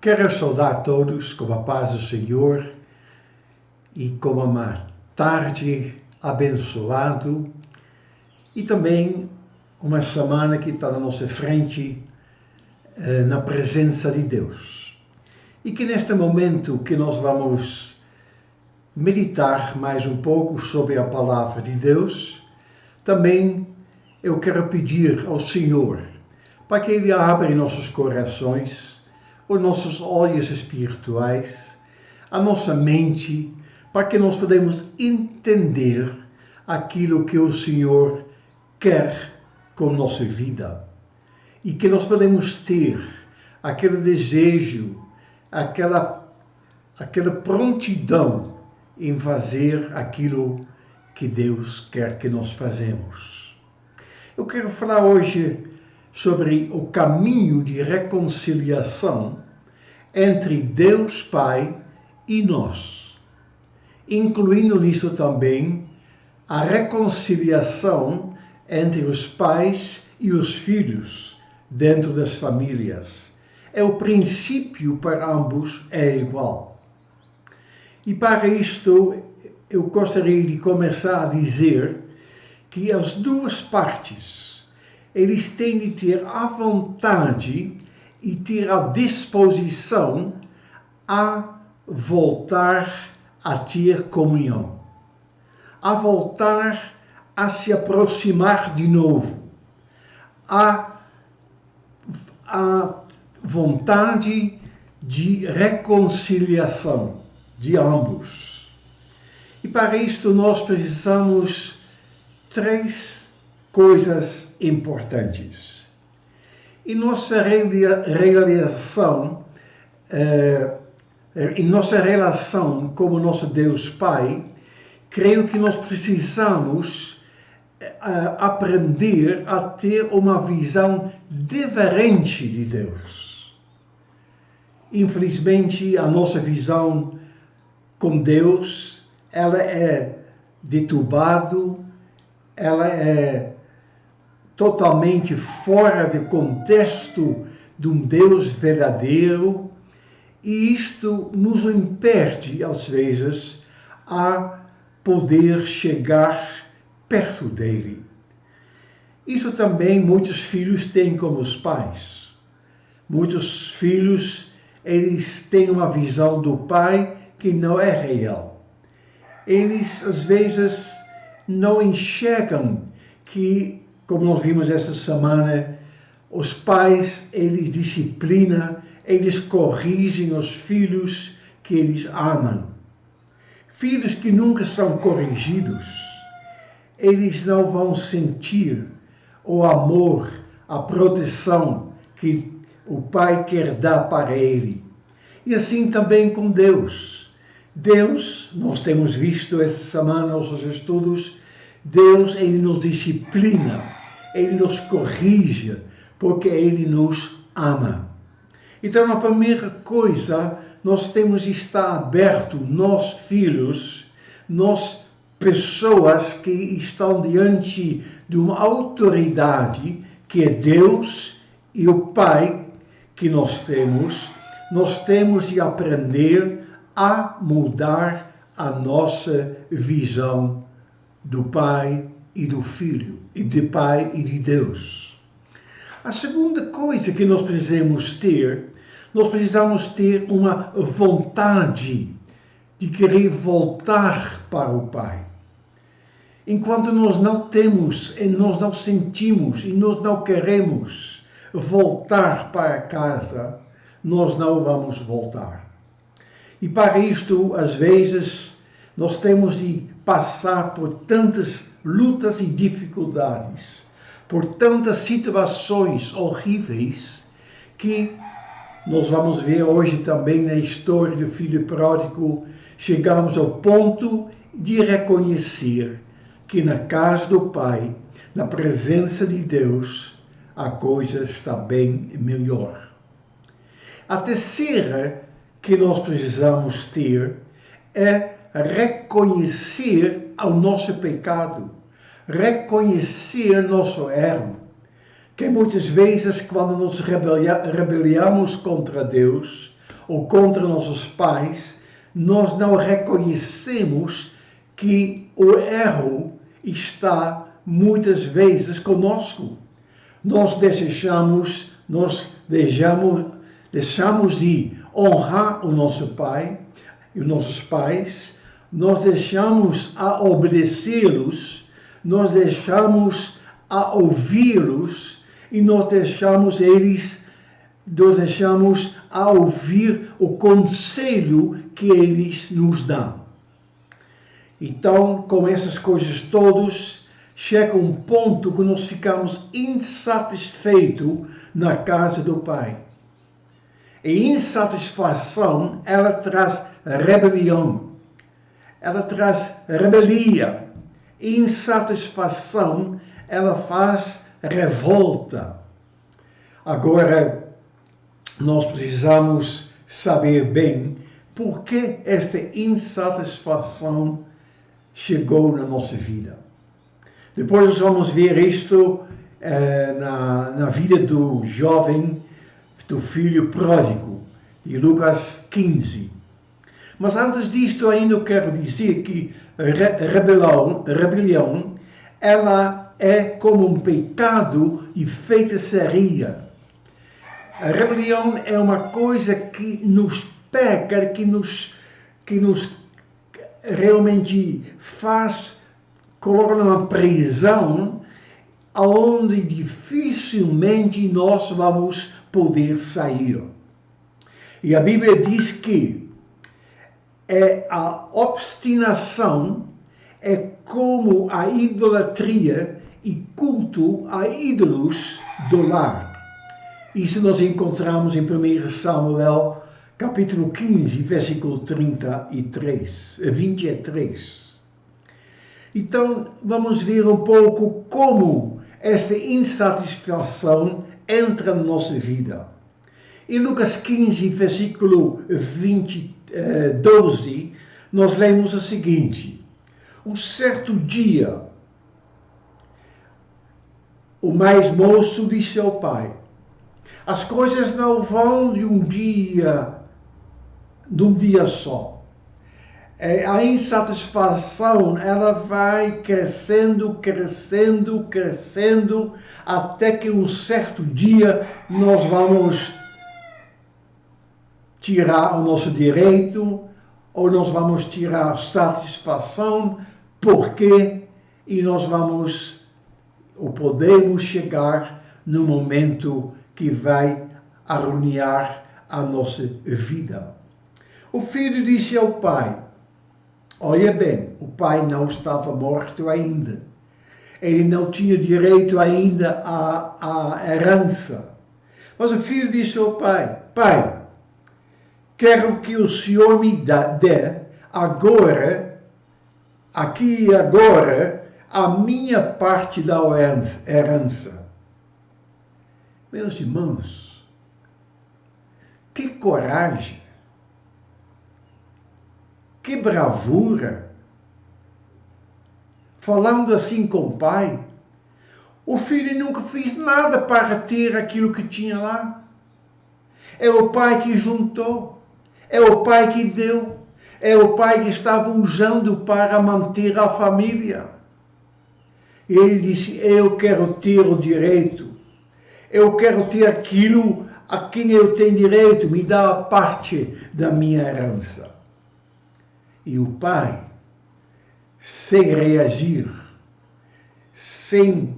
Quero saudar todos com a paz do Senhor e com uma tarde abençoada e também uma semana que está na nossa frente na presença de Deus. E que neste momento que nós vamos meditar mais um pouco sobre a palavra de Deus, também eu quero pedir ao Senhor para que Ele abra nossos corações, os nossos olhos espirituais, a nossa mente, para que nós podemos entender aquilo que o Senhor quer com nossa vida. E que nós podemos ter aquele desejo, aquela prontidão em fazer aquilo que Deus quer que nós façamos. Eu quero falar hoje sobre o caminho de reconciliação entre Deus Pai e nós, incluindo nisso também a reconciliação entre os pais e os filhos dentro das famílias. O princípio para ambos é igual. E para isto eu gostaria de começar a dizer que as duas partes eles têm de ter a vontade e ter a disposição a voltar a ter comunhão, a voltar a se aproximar de novo, a vontade de reconciliação de ambos. E para isto nós precisamos três coisas importantes. Em nossa relação com o nosso Deus Pai, creio que nós precisamos aprender a ter uma visão diferente de Deus. Infelizmente, a nossa visão com Deus, ela é deturbada, ela é totalmente fora do contexto de um Deus verdadeiro, e isto nos impede, às vezes, a poder chegar perto dele. Isso também muitos filhos têm como os pais. Muitos filhos, eles têm uma visão do pai que não é real. Eles, às vezes, não enxergam que, como nós vimos essa semana, os pais, eles disciplinam, eles corrigem os filhos que eles amam. Filhos que nunca são corrigidos, eles não vão sentir o amor, a proteção que o pai quer dar para ele. E assim também com Deus. Deus, nós temos visto essa semana nossos estudos, Deus, ele nos disciplina, ele nos corrige, porque ele nos ama. Então, a primeira coisa, nós temos de estar aberto, nós filhos, nós pessoas que estão diante de uma autoridade, que é Deus e o Pai que nós temos de aprender a mudar a nossa visão do Pai e do Filho, e de Pai e de Deus. A segunda coisa que nós precisamos ter uma vontade de querer voltar para o Pai. Enquanto nós não temos, e nós não sentimos, e nós não queremos voltar para casa, nós não vamos voltar. E para isto, às vezes, nós temos de passar por tantas lutas e dificuldades, por tantas situações horríveis, que nós vamos ver hoje também na história do filho pródigo, chegamos ao ponto de reconhecer que na casa do Pai, na presença de Deus, a coisa está bem melhor. A terceira que nós precisamos ter é reconhecer o nosso pecado, reconhecer nosso erro, que muitas vezes quando nos rebelamos contra Deus, ou contra nossos pais, nós não reconhecemos que o erro está muitas vezes conosco. Nós deixamos de honrar o nosso pai e os nossos pais, nós deixamos a obedecê-los, nós deixamos a ouvi-los e nós deixamos a ouvir o conselho que eles nos dão. Então, com essas coisas todas, chega um ponto que nós ficamos insatisfeitos na casa do Pai. E insatisfação, ela traz rebelião. Ela traz rebeldia. Insatisfação, ela faz revolta. Agora, nós precisamos saber bem por que esta insatisfação chegou na nossa vida. Depois nós vamos ver isto na vida do jovem, do filho pródigo, de Lucas 15. Mas antes disto ainda eu quero dizer que rebelião, ela é como um pecado de feitiçaria. A rebelião é uma coisa que nos pega, que nos realmente coloca numa prisão onde dificilmente nós vamos poder sair. E a Bíblia diz que a obstinação é como a idolatria e culto a ídolos do lar. Isso nós encontramos em 1 Samuel, capítulo 15, versículo 23. Então, vamos ver um pouco como esta insatisfação entra na nossa vida. Em Lucas 15, versículo 12, nós lemos o seguinte: um certo dia, o mais moço disse ao pai: as coisas não vão de um dia só. A insatisfação, ela vai crescendo, até que um certo dia nós vamos tirar o nosso direito, ou nós vamos tirar satisfação, porque e nós podemos chegar no momento que vai arruinar a nossa vida. O filho disse ao pai: olha bem, o pai não estava morto ainda. Ele não tinha direito ainda à herança. Mas o filho disse ao pai: pai, quero que o senhor me dê agora, aqui e agora, a minha parte da herança. Meus irmãos, que coragem, que bravura, falando assim com o pai. O filho nunca fez nada para ter aquilo que tinha lá. É o pai que juntou, é o pai que deu, é o pai que estava usando para manter a família. E ele disse: eu quero ter o direito, eu quero ter aquilo a quem eu tenho direito, me dá a parte da minha herança. E o pai, sem reagir, sem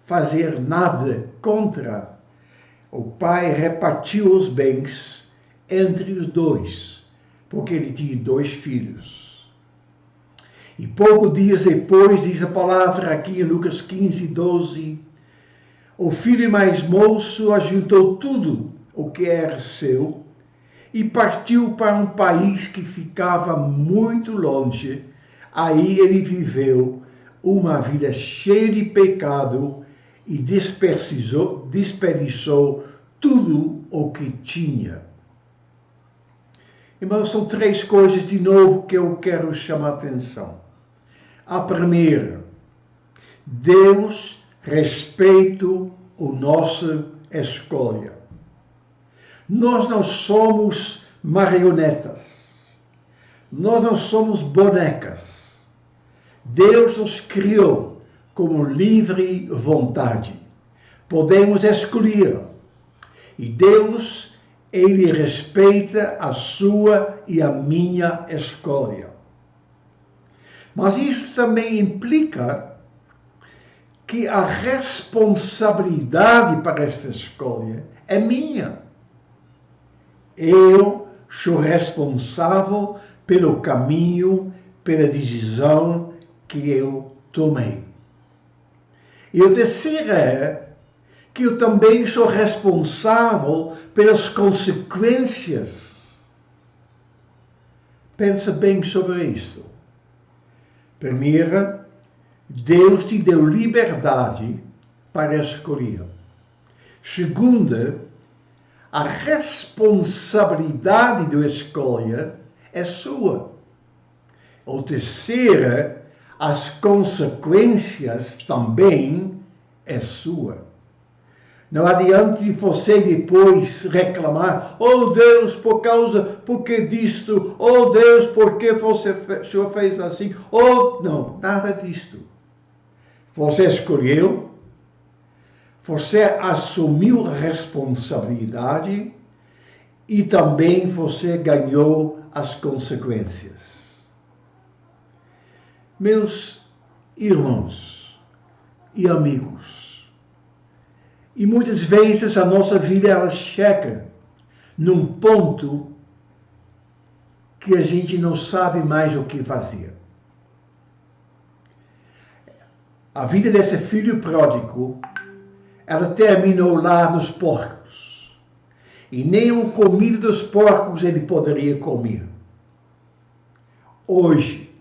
fazer nada contra, o pai repartiu os bens entre os dois, porque ele tinha 2 filhos. E poucos dias depois, diz a palavra aqui em Lucas 15, 12, o filho mais moço ajuntou tudo o que era seu e partiu para um país que ficava muito longe. Aí ele viveu uma vida cheia de pecado e desperdiçou tudo o que tinha. Irmãos, são 3 coisas de novo que eu quero chamar a atenção. A primeira: Deus respeita a nossa escolha. Nós não somos marionetas. Nós não somos bonecas. Deus nos criou com livre vontade. Podemos escolher. E Deus, Ele respeita a sua e a minha escolha. Mas isso também implica que a responsabilidade para esta escolha é minha. Eu sou responsável pelo caminho, pela decisão que eu tomei. E o terceiro é que eu também sou responsável pelas consequências. Pensa bem sobre isto. Primeiro, Deus te deu liberdade para escolher. Segunda, a responsabilidade da escolha é sua. Ou terceira, as consequências também é sua. Não adianta você depois reclamar, oh Deus, porque disto, oh Deus, porque o Senhor fez assim, oh, não, nada disto. Você escolheu, você assumiu a responsabilidade e também você ganhou as consequências. Meus irmãos e amigos, e muitas vezes a nossa vida ela chega num ponto que a gente não sabe mais o que fazer. A vida desse filho pródigo, ela terminou lá nos porcos. E nem comida dos porcos ele poderia comer. Hoje,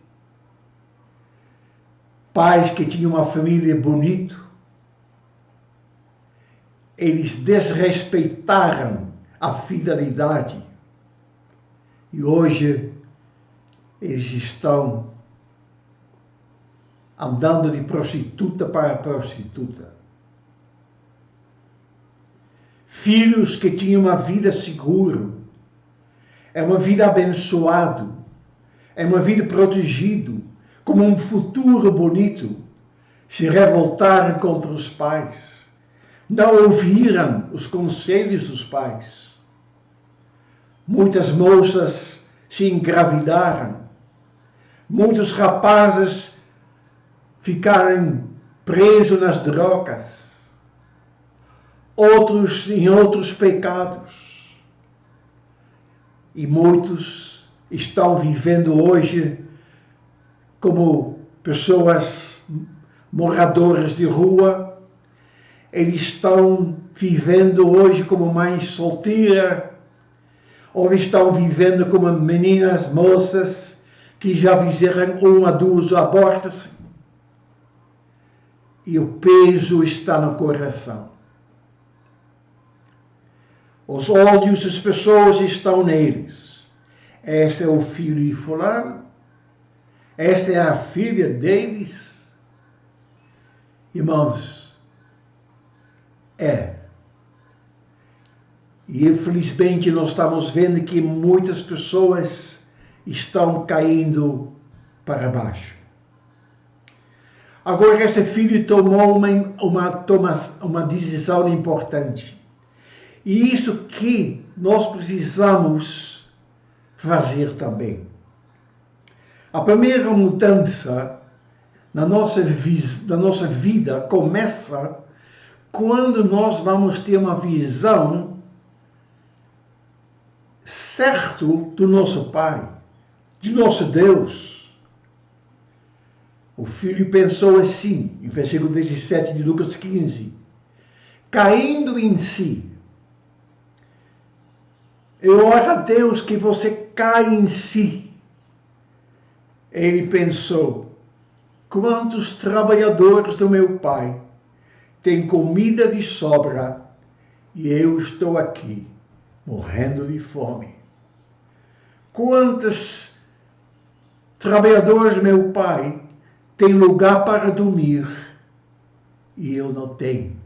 pais que tinham uma família bonita, eles desrespeitaram a fidelidade. E hoje, eles estão andando de prostituta para prostituta. Filhos que tinham uma vida segura, é uma vida abençoada, é uma vida protegida, como um futuro bonito, se revoltaram contra os pais, não ouviram os conselhos dos pais. Muitas moças se engravidaram, muitos rapazes ficaram presos nas drogas, outros em outros pecados. E muitos estão vivendo hoje como pessoas moradoras de rua. Eles estão vivendo hoje como mães solteiras, ou estão vivendo como meninas, moças, que já fizeram 1 a 2 abortos. E o peso está no coração. Os olhos das pessoas estão neles. Este é o filho de fulano. Esta é a filha deles. Irmãos, E infelizmente nós estamos vendo que muitas pessoas estão caindo para baixo. Agora esse filho tomou uma decisão importante. E isso que nós precisamos fazer também. A primeira mudança na nossa vida começa quando nós vamos ter uma visão certa do nosso Pai, de nosso Deus. O filho pensou assim, em versículo 17 de Lucas 15, caindo em si. Eu oro a Deus que você caia em si. Ele pensou, quantos trabalhadores do meu pai têm comida de sobra e eu estou aqui, morrendo de fome. Quantos trabalhadores do meu pai têm lugar para dormir e eu não tenho?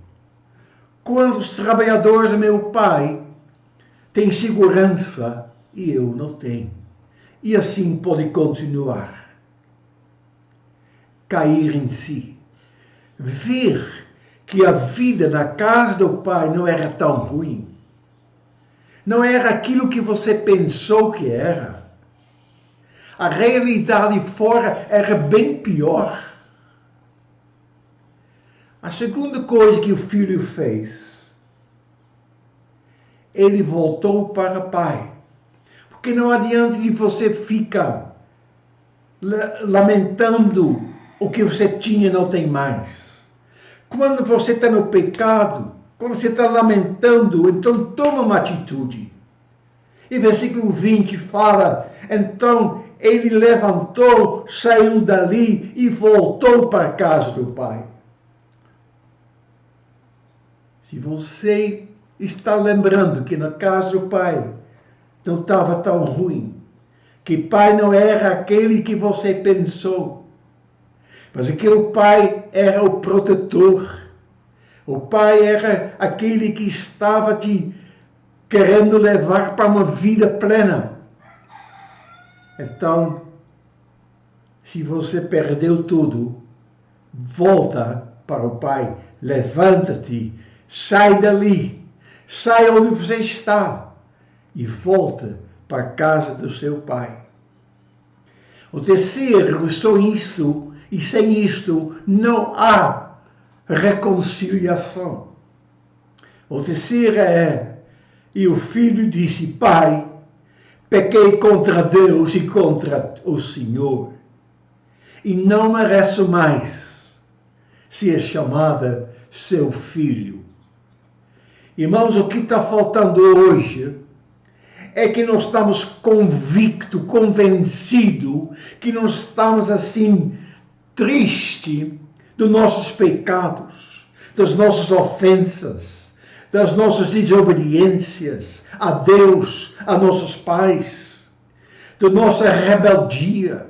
Quantos trabalhadores do meu pai têm segurança e eu não tenho. E assim pode continuar. Cair em si. Ver que a vida na casa do Pai não era tão ruim. Não era aquilo que você pensou que era. A realidade fora era bem pior. A segunda coisa que o filho fez, ele voltou para o Pai. Porque não adianta de você ficar lamentando o que você tinha e não tem mais. Quando você está no pecado, quando você está lamentando, então toma uma atitude. E versículo 20 fala, então ele levantou, saiu dali e voltou para a casa do Pai. Se você está lembrando que na casa do Pai não estava tão ruim, que Pai não era aquele que você pensou, mas aquele Pai era o protetor. O Pai era aquele que estava te querendo levar para uma vida plena. Então, se você perdeu tudo, volta para o Pai, levanta-te, sai dali, sai onde você está e volta para a casa do seu Pai. O terceiro, só isto, e sem isto não há reconciliação. O terceiro e o filho disse, Pai, pequei contra Deus e contra o Senhor, e não mereço mais ser chamada seu filho. Irmãos, o que está faltando hoje é que nós estamos convencidos, que nós estamos assim, tristes dos nossos pecados, das nossas ofensas, das nossas desobediências a Deus, a nossos pais, da nossa rebeldia.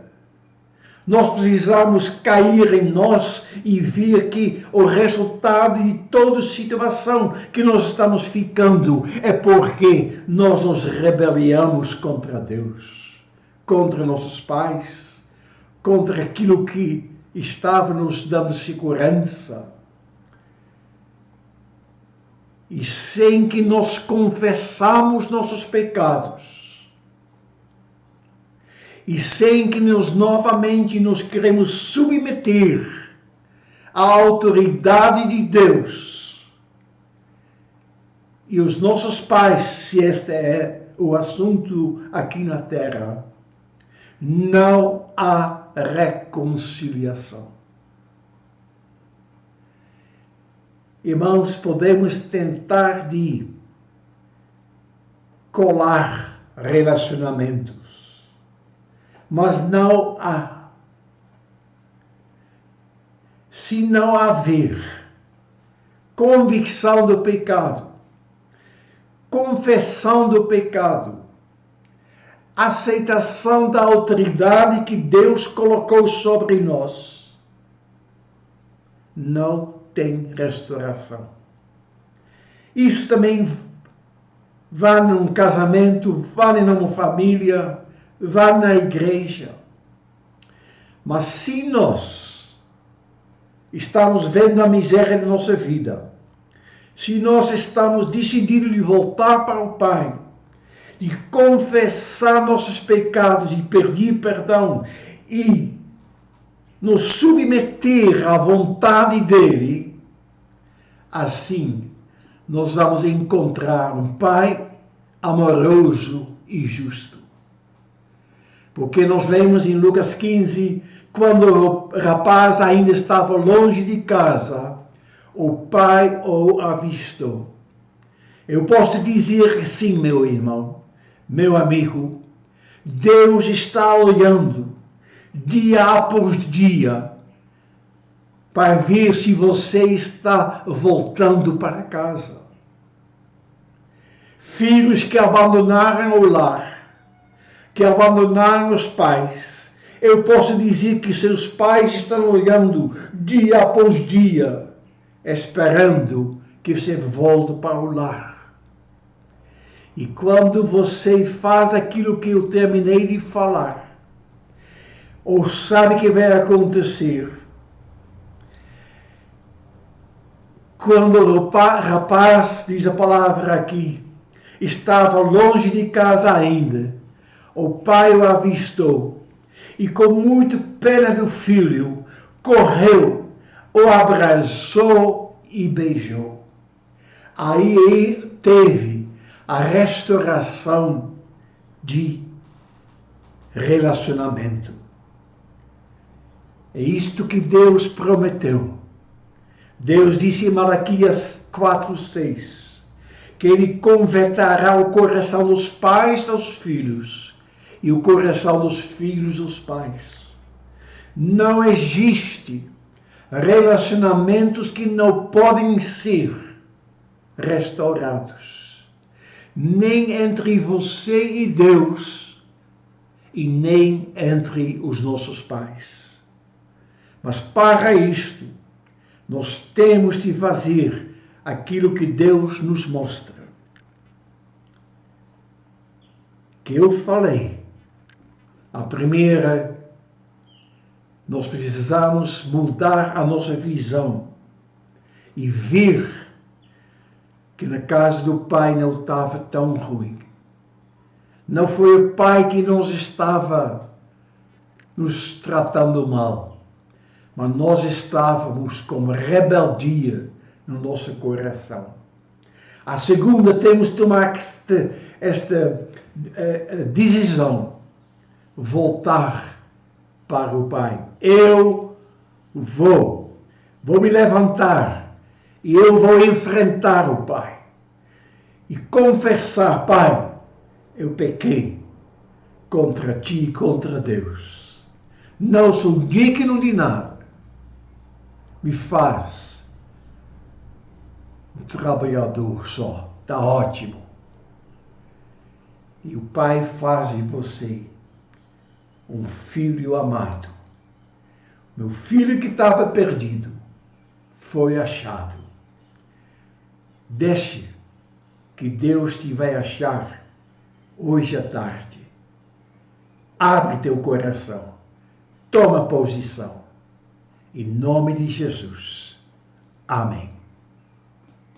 Nós precisamos cair em nós e ver que o resultado de toda situação que nós estamos ficando é porque nós nos rebelamos contra Deus, contra nossos pais, contra aquilo que estava nos dando segurança. E sem que nós confessamos nossos pecados, e sem que nós novamente nos queremos submeter à autoridade de Deus, e os nossos pais, se este é o assunto aqui na terra, não há reconciliação. Irmãos, podemos tentar de colar relacionamentos, mas não há. Se não haver convicção do pecado, confissão do pecado, aceitação da autoridade que Deus colocou sobre nós, não tem restauração. Isso também vale num casamento, vale numa família, vale na igreja. Mas se nós estamos vendo a miséria da nossa vida, se nós estamos decididos de voltar para o Pai, de confessar nossos pecados e pedir perdão e nos submeter à vontade dele, assim nós vamos encontrar um Pai amoroso e justo. Porque nós lemos em Lucas 15, quando o rapaz ainda estava longe de casa, o Pai o avistou. Eu posso te dizer sim, meu irmão, meu amigo, Deus está olhando dia após dia para ver se você está voltando para casa. Filhos que abandonaram o lar, que abandonaram os pais, eu posso dizer que seus pais estão olhando dia após dia, esperando que você volte para o lar. E quando você faz aquilo que eu terminei de falar, ou sabe que vai acontecer, quando o rapaz, diz a palavra aqui, estava longe de casa ainda, o pai o avistou e com muito pena do filho, correu, o abraçou e beijou. Aí teve a restauração de relacionamento. É isto que Deus prometeu. Deus disse em Malaquias 4:6 que Ele converterá o coração dos pais aos filhos e o coração dos filhos aos pais. Não existe relacionamentos que não podem ser restaurados, nem entre você e Deus, e nem entre os nossos pais. Mas para isto, nós temos de fazer aquilo que Deus nos mostra. Que eu falei. A primeira, nós precisamos mudar a nossa visão e ver que na casa do pai não estava tão ruim. Não foi o pai que nos estava nos tratando mal, mas nós estávamos com rebeldia no nosso coração. A segunda, temos de tomar esta decisão, voltar para o Pai. Eu vou me levantar e eu vou enfrentar o Pai e confessar: Pai, eu pequei contra ti e contra Deus. Não sou digno de nada. Me faz um trabalhador só. Está ótimo. E o Pai faz em você um filho amado. Meu filho que estava perdido foi achado. Deixe que Deus te vai achar hoje à tarde. Abre teu coração. Toma posição. Em nome de Jesus. Amém.